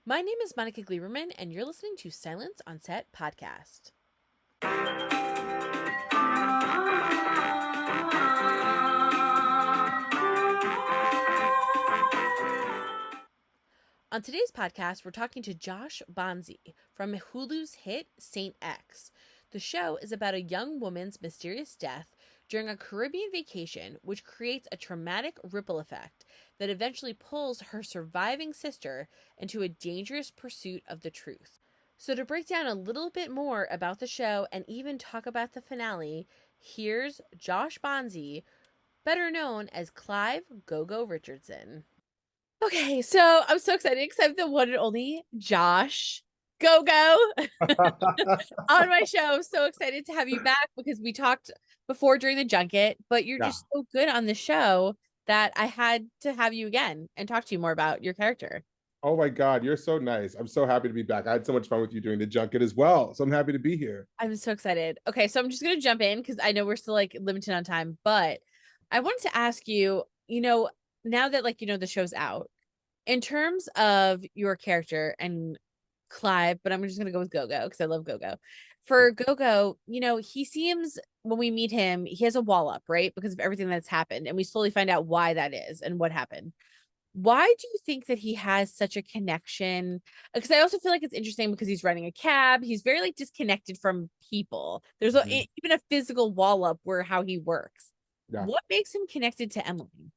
My name is Monica Gleiberman, and you're listening to Silence on Set podcast. On today's podcast, we're talking to Josh Bonzie from Hulu's hit Saint X. The show is about a young woman's mysterious death during a Caribbean vacation, which creates a traumatic ripple effect that eventually pulls her surviving sister into a dangerous pursuit of the truth. So, to break down a little bit more about the show and even talk about the finale, here's Josh Bonzie, better known as Clive Gogo Richardson. Okay, so I'm so excited because I'm the one and only Josh Gogo on my show. I'm so excited to have you back because we talked before during the junket, but you're Yeah. just so good on the show that I had to have you again and talk to you more about your character. Oh my God, you're so nice. I'm so happy to be back. I had so much fun with you during the junket as well. So I'm happy to be here. I'm so excited. Okay, so I'm just gonna jump in because I know we're still like limited on time, but I wanted to ask you, now that the show's out, in terms of your character and Clive, but I'm just gonna go with Gogo because I love Gogo. Yeah. For Gogo, he seems when we meet him, he has a wall up, right? Because of everything that's happened, and we slowly find out why that is and what happened. Why do you think that he has such a connection? Because I also feel like it's interesting because he's running a cab. He's very like disconnected from people. There's Mhm. even a physical wall up where how he works. Yeah. What makes him connected to Emily?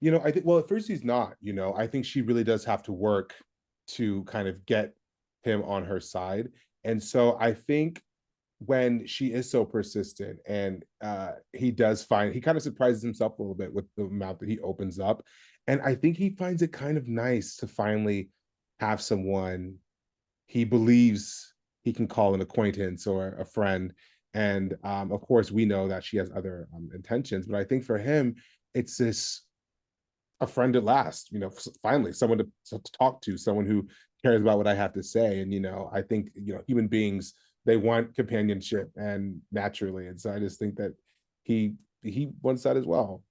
I think, well, at first he's not, I think she really does have to work to kind of get him on her side. And so I think when she is so persistent and he kind of surprises himself a little bit with the amount that he opens up. And I think he finds it kind of nice to finally have someone he believes he can call an acquaintance or a friend. And of course, we know that she has other intentions, but I think for him, it's this a friend at last, finally someone to talk to, someone who cares about what I have to say. And, I think, human beings, they want companionship and naturally. And so I just think that he wants that as well.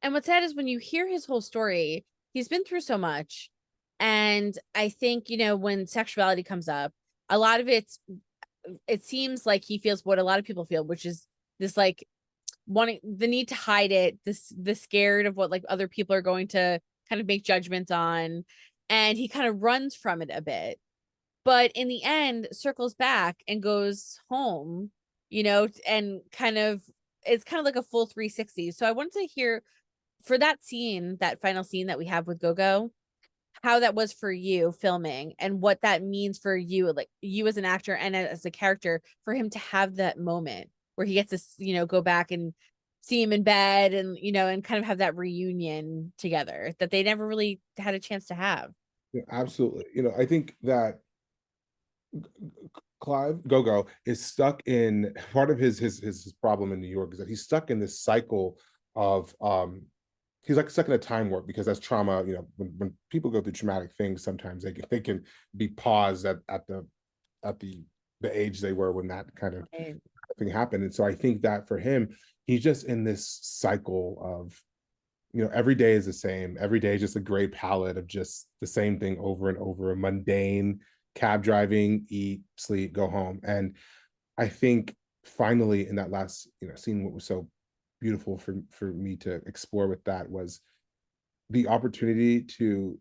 And what's sad is when you hear his whole story, he's been through so much. And I think, when sexuality comes up, a lot of it seems like he feels what a lot of people feel, which is this like wanting the need to hide it, the scared of what like other people are going to kind of make judgments on. And he kind of runs from it a bit. But in the end, circles back and goes home, and kind of it's kind of like a full 360. So I wanted to hear for that scene, that final scene that we have with Gogo, how that was for you filming and what that means for you, like you as an actor and as a character, for him to have that moment where he gets to, go back and see him in bed and, and kind of have that reunion together that they never really had a chance to have. Yeah, absolutely. I think that Clive Gogo is stuck in part of his problem in New York is that he's stuck in this cycle of he's like stuck in a time warp because that's trauma. When people go through traumatic things, sometimes they can be paused at the age they were when that kind of Right. thing happened. And so I think that for him, he's just in this cycle of every day is the same. Every day is just a gray palette of just the same thing over and over, a mundane cab driving, eat, sleep, go home. And I think finally in that last, scene, what was so beautiful for me to explore with that was the opportunity to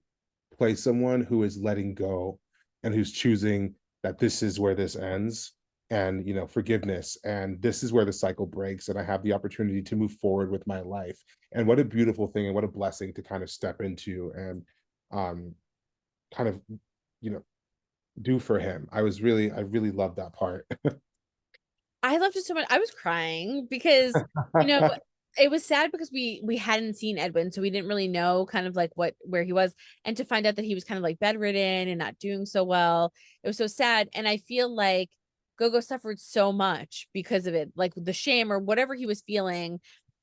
play someone who is letting go and who's choosing that this is where this ends and forgiveness and this is where the cycle breaks and I have the opportunity to move forward with my life. And what a beautiful thing and what a blessing to kind of step into and um kind of you know do for him. I really loved that part. I loved it so much. I was crying because, you know, it was sad because we hadn't seen Edwin, so we didn't really know kind of like where he was, and to find out that he was kind of like bedridden and not doing so well, it was so sad. And I feel like Gogo suffered so much because of it, like the shame or whatever he was feeling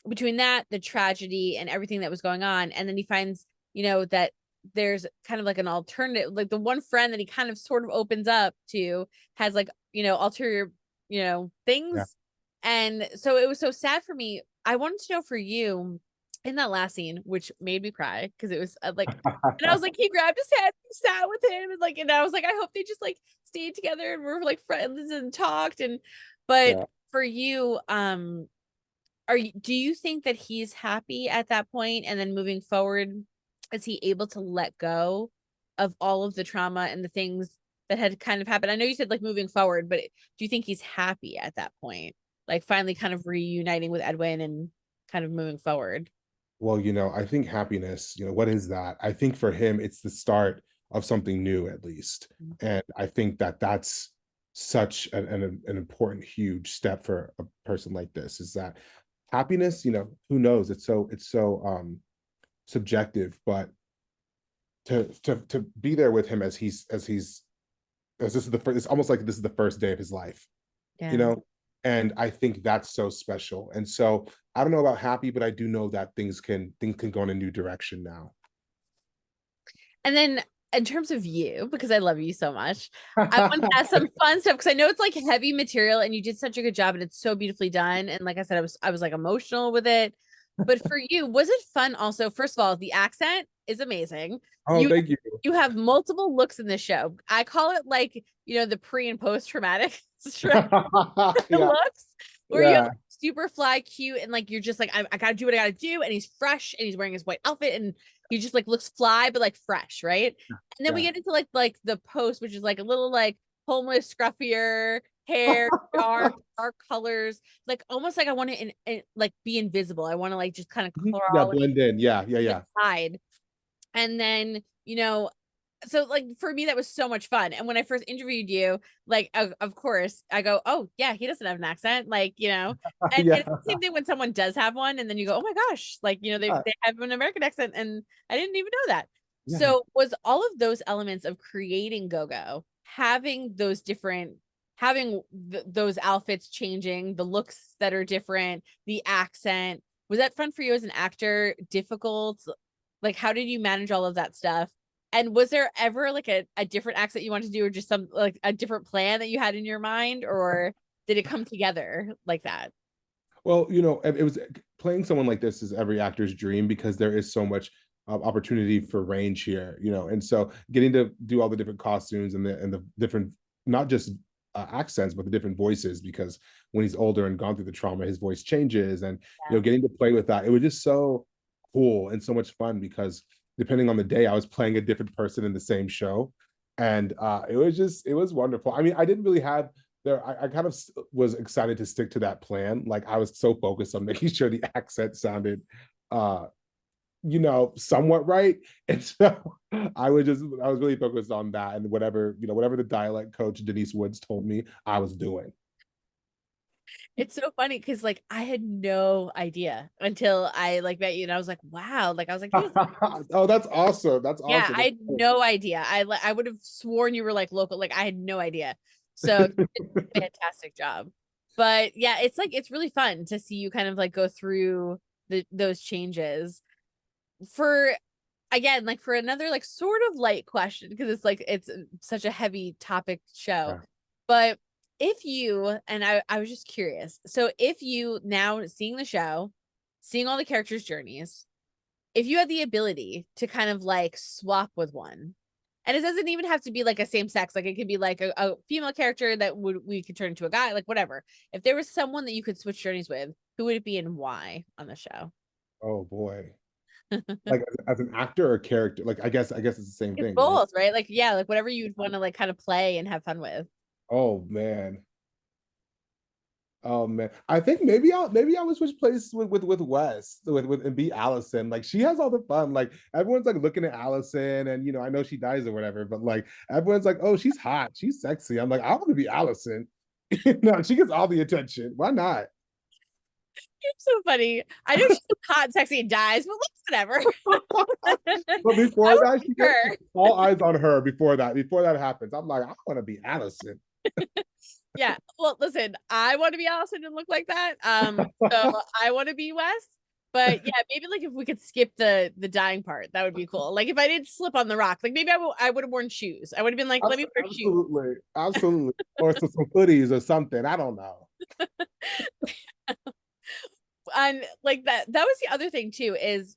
between that, the tragedy, and everything that was going on. And then he finds, that there's kind of like an alternative, like the one friend that he kind of sort of opens up to has like, ulterior Yeah. things. And so it was so sad for me. I wanted to know for you, in that last scene, which made me cry because it was like, and I was like, he grabbed his head, and sat with him, and like, and I was like, I hope they just like stayed together and were like friends and talked. And but Yeah. for you, do you think that he's happy at that point, and then moving forward, is he able to let go of all of the trauma and the things that had kind of happened? I know you said like moving forward, but do you think he's happy at that point, like finally kind of reuniting with Edwin and kind of moving forward? Well, I think happiness, what is that? I think for him, it's the start of something new, at least. And I think that that's such an important, huge step for a person like this, is that happiness, who knows? It's so subjective, but to be there with him as this is the first, it's almost like this is the first day of his life, you Yeah. know? And I think that's so special. And so I don't know about happy, but I do know that things can go in a new direction now. And then in terms of you, because I love you so much, I want to ask some fun stuff because I know it's like heavy material and you did such a good job and it's so beautifully done. And like I said, I was like emotional with it. But for you, was it fun also? First of all, the accent is amazing. Oh, You thank you. you have multiple looks in this show. I call it like, the pre and post traumatic Yeah, looks where you have yeah, like, super fly cute and like you're just like I gotta do what I gotta do, and he's fresh and he's wearing his white outfit and he just like looks fly but like fresh, right? And then we yeah. get into like the post, which is like a little like homeless, scruffier hair, dark colors, like almost like I want to like be invisible. I want to like just kind of Mhm. Yeah, crawl blend in. Yeah, yeah, and yeah. hide. And then, so like for me, that was so much fun. And when I first interviewed you, like, of course, I go, oh, yeah, he doesn't have an accent. Like, and Yeah. it's the same thing when someone does have one. And then you go, oh my gosh, like, Yeah, they have an American accent. And I didn't even know that. yeah. So, was all of those elements of creating Gogo, having those different, having those outfits changing, the looks that are different, the accent, was that fun for you as an actor? Difficult? Like, how did you manage all of that stuff? And was there ever like a different accent you wanted to do, or just some like a different plan that you had in your mind, or did it come together like that? Well, it was playing someone like this is every actor's dream because there is so much opportunity for range here, and so getting to do all the different costumes and the different, not just accents, but the different voices, because when he's older and gone through the trauma, his voice changes, and Yeah. getting to play with that, it was just so cool and so much fun because depending on the day, I was playing a different person in the same show, and it was wonderful. I mean, I didn't really have there I kind of was excited to stick to that plan. Like I was so focused on making sure the accent sounded uh somewhat right. And so I was really focused on that, and whatever the dialect coach Denise Woods told me I was doing. It's so funny because like I had no idea until I like met you, and I was like, wow, like I was like, he doesn't. Oh, that's awesome. That's Yeah, awesome. I had no idea. I would have sworn you were like local. Like I had no idea. So you did a fantastic job. But yeah, it's like it's really fun to see you kind of like go through those changes. For again, like for another like sort of light question, because it's like it's such a heavy topic show. Yeah. But if you, and I was just curious, so if you now seeing the show, seeing all the characters' journeys, if you had the ability to kind of like swap with one, and it doesn't even have to be like a same sex, like it could be like a female character that we could turn into a guy, like whatever. If there was someone that you could switch journeys with, who would it be and why on the show? Oh boy. Like as an actor or character, like I guess it's the same It's thing, right? both, right? Like, yeah, like whatever you'd want to like kind of play and have fun with. Oh man. Oh man, I think maybe I would switch places with Wes with and be Allison. Like she has all the fun. Like everyone's like looking at Allison, and I know she dies or whatever, but like everyone's like, oh, she's hot, she's sexy. I'm like, I want to be Allison. No, she gets all the attention. Why not? It's so funny. I know she's hot and sexy and dies, but like, whatever. But I before would that, pick her. all eyes on her. Before that happens, I'm like, I want to be Allison. Yeah. Well, listen, I want to be Allison and look like that. So I want to be Wes. But yeah, maybe like if we could skip the dying part, that would be cool. Like if I didn't slip on the rock, like maybe I would have worn shoes. I would have been like, let me wear shoes. Absolutely, absolutely, or some hoodies or something. I don't know. And like that was the other thing too, is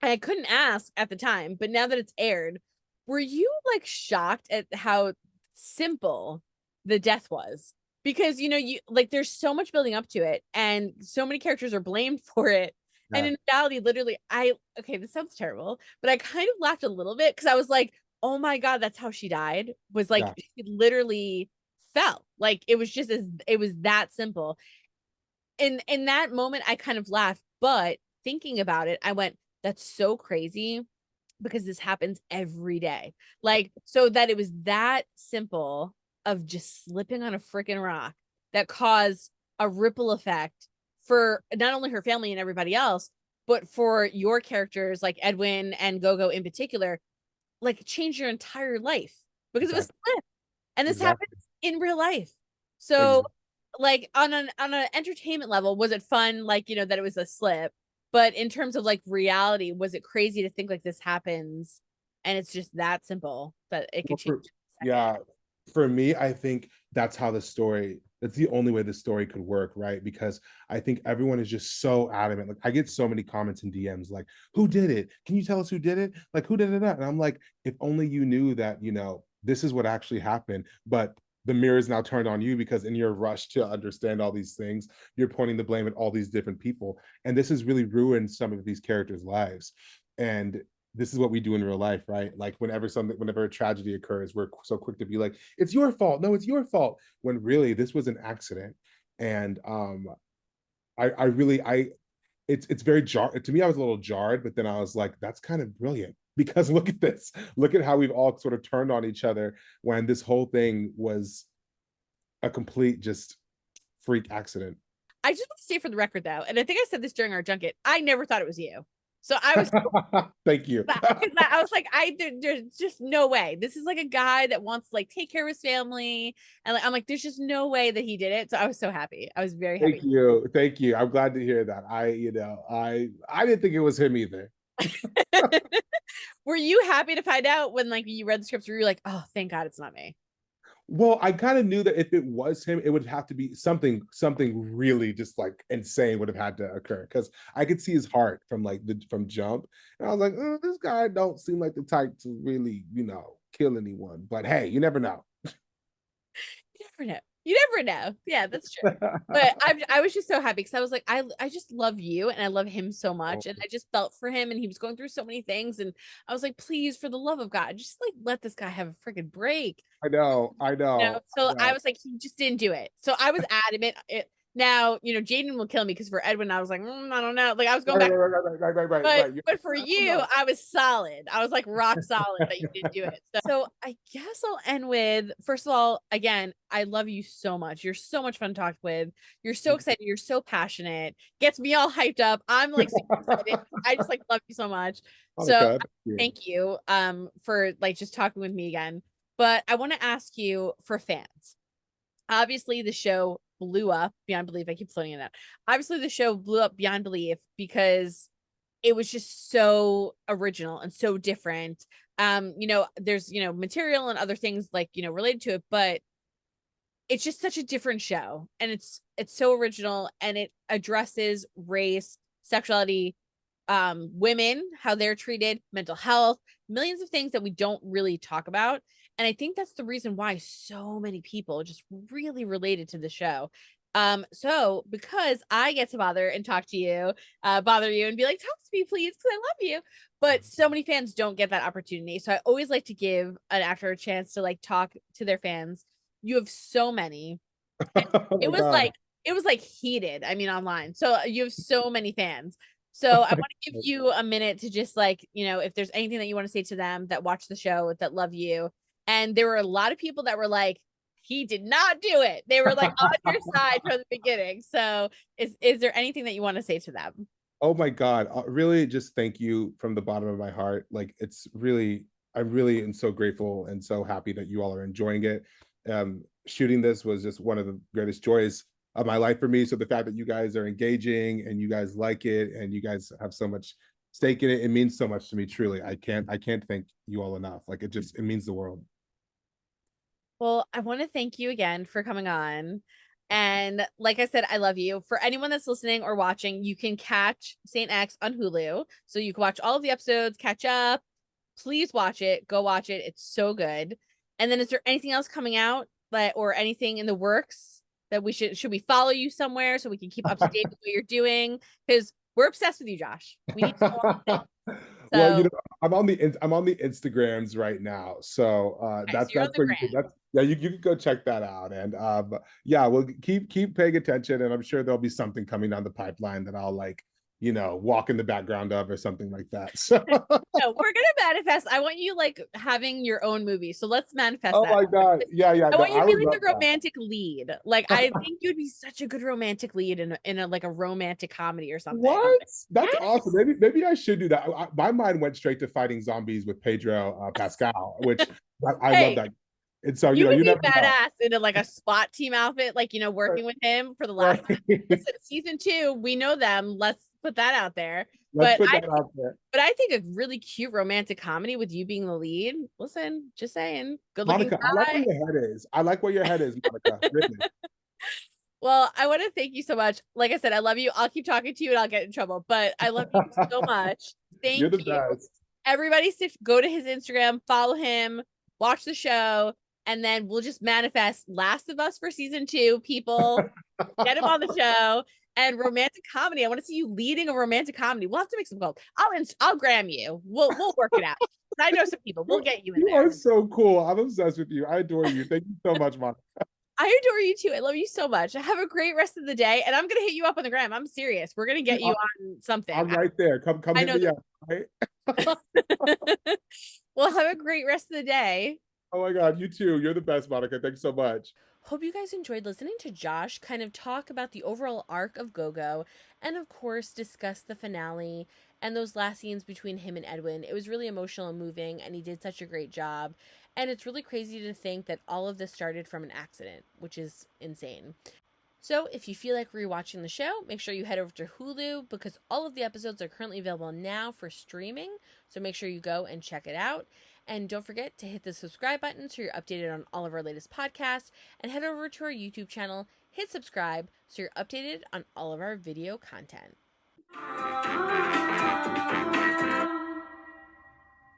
I couldn't ask at the time, but now that it's aired, were you like shocked at how simple the death was? Because you like there's so much building up to it, and so many characters are blamed for it. And Yeah, in reality, literally, okay, this sounds terrible, but I kind of laughed a little bit because I was like, oh my God, that's how she died. Was like yeah. she literally fell. Like it was that simple. In that moment, I kind of laughed, but thinking about it, I went, that's so crazy because this happens every day. Like, so that it was that simple of just slipping on a freaking rock that caused a ripple effect for not only her family and everybody else, but for your characters like Edwin and Gogo in particular, like change your entire life because it was Exactly. slip. And this happens Exactly. in real life. So Exactly. like on an entertainment level, was it fun, like, that it was a slip? But in terms of like reality, was it crazy to think like this happens and it's just that simple that it could Well, change in a second? yeah, for me, I think that's the only way the story could work, right? Because I think everyone is just so adamant. Like, I get so many comments and DMs like, who did it? Can you tell us who did it? Like, who did it? And I'm like, if only you knew that, this is what actually happened. But the mirror is now turned on you because in your rush to understand all these things, you're pointing the blame at all these different people. And this has really ruined some of these characters' lives. And this is what we do in real life, right? Like whenever a tragedy occurs, we're so quick to be like, it's your fault. No, it's your fault. When really this was an accident. And I really it's very to me, I was a little jarred, but then I was like, that's kind of brilliant. Because look at this. Look at how we've all sort of turned on each other when this whole thing was a complete just freak accident. I just want to say for the record though, and I think I said this during our junket, I never thought it was you. So I was Thank you. because I was like, there's just no way. This is like a guy that wants to like take care of his family, and like I'm like, there's just no way that he did it. So I was so happy. I was very Thank happy. you. Thank you. I'm glad to hear that. I didn't think it was him either. Were you happy to find out when like you read the scripts? Were you like, oh, thank God it's not me? Well, I kind of knew that if it was him, it would have to be something really just like insane would have had to occur because I could see his heart from jump, and I was like, this guy don't seem like the type to really kill anyone. But hey, you never know. You never know. You never know. Yeah, that's true. But I was just so happy because I was like, I just love you and I love him so much. And I just felt for him and he was going through so many things. And I was like, please, for the love of God, just like let this guy have a freaking break. I know, I know, I So I know. was like, he just didn't do it. So I was adamant. Now, Jaden will kill me because for Edwin, I was like, I don't know. Like I was going Right, back. right, right, right, right, right, right, But right. but for I don't you, know. I was solid. I was like rock solid that you didn't do it. So I guess I'll end with, first of all, again, I love you so much. You're so much fun to talk with. You're so excited. You're so passionate. Gets me all hyped up. I'm like super excited. I just like love you so much. Oh So God, thank you. thank you for like just talking with me again. But I want to ask you for fans. Obviously, the show blew up beyond belief. I keep floating it out. Obviously, the show blew up beyond belief because it was just so original and so different. There's material and other things like related to it, but it's just such a different show, and it's so original, and it addresses race, sexuality, women, how they're treated, mental health, millions of things that we don't really talk about. And I think that's the reason why so many people just really related to the show. So because I get to bother you and be like, talk to me, please, because I love you. But so many fans don't get that opportunity. So I always like to give an actor a chance to like talk to their fans. You have so many. Oh It my was God. like it was like heated. I mean, online. So you have so many fans. So I want to give you a minute to just like, if there's anything that you want to say to them that watch the show, that love you. And there were a lot of people that were like, he did not do it. They were like on your side from the beginning. So is there anything that you want to say to them? Oh my God. Really just thank you from the bottom of my heart. Like I really am so grateful and so happy that you all are enjoying it. Shooting this was just one of the greatest joys of my life for me. So the fact that you guys are engaging and you guys like it and you guys have so much stake in it, it means so much to me, truly. I can't thank you all enough. Like it means the world. Well, I want to thank you again for coming on. And like I said, I love you. For anyone that's listening or watching, you can catch Saint X on Hulu. So you can watch all of the episodes, catch up. Please watch it. Go watch it. It's so good. And then is there anything else coming out that or anything in the works that we should we follow you somewhere so we can keep up to date with what you're doing? Because we're obsessed with you, Josh. We need to know all the things. Well, So I'm on the Instagrams right now, so okay, so you're on that's the where you gram. can that's yeah, you can go check that out. And yeah, we'll keep paying attention, and I'm sure there'll be something coming down the pipeline that I'll like, walk in the background of or something like that. So No, we're gonna manifest. I want you like having your own movie. So let's manifest oh that. my God. Yeah, yeah, I no, want you I to be would like love the romantic lead. Like I that. think you'd be such a good romantic lead in a like a romantic comedy or something. What? That's awesome. Yes. Maybe I should do that. My mind went straight to fighting zombies with Pedro Pascal, which I love Hey, that. And so, you would you be never know. badass in a, like a SWAT team outfit, like working with him for the last. Right. Listen, season 2, we know them. Let's put that out there. Let's But put that out there. I think a really cute romantic comedy with you being the lead. Listen, just saying, good looking Monica, I like where guy. your head is. I like where your head is, Monica. Really. Well, I want to thank you so much. Like I said, I love you. I'll keep talking to you and I'll get in trouble, but I love you so much. You're Thank the you. best. Everybody go to his Instagram, follow him, watch the show, and then we'll just manifest Last of Us for season 2. People, get him on the show. And romantic comedy. I want to see you leading a romantic comedy. We'll have to make some calls. I'll gram you. We'll work it out. I know some people. We'll get you in You there. are so cool. I'm obsessed with you. I adore you. Thank you so much, Monica. I adore you too. I love you so much. Have a great rest of the day. And I'm gonna hit you up on the gram. I'm serious. We're gonna get you on something. I'm right there. Come I hit know me that. up. Right? Well, have a great rest of the day. Oh my God, you too. You're the best, Monica. Thanks so much. Hope you guys enjoyed listening to Josh kind of talk about the overall arc of Gogo and, of course, discuss the finale and those last scenes between him and Edwin. It was really emotional and moving, and he did such a great job. And it's really crazy to think that all of this started from an accident, which is insane. So, if you feel like rewatching the show, make sure you head over to Hulu because all of the episodes are currently available now for streaming. So, make sure you go and check it out. And don't forget to hit the subscribe button so you're updated on all of our latest podcasts. And head over to our YouTube channel, hit subscribe so you're updated on all of our video content.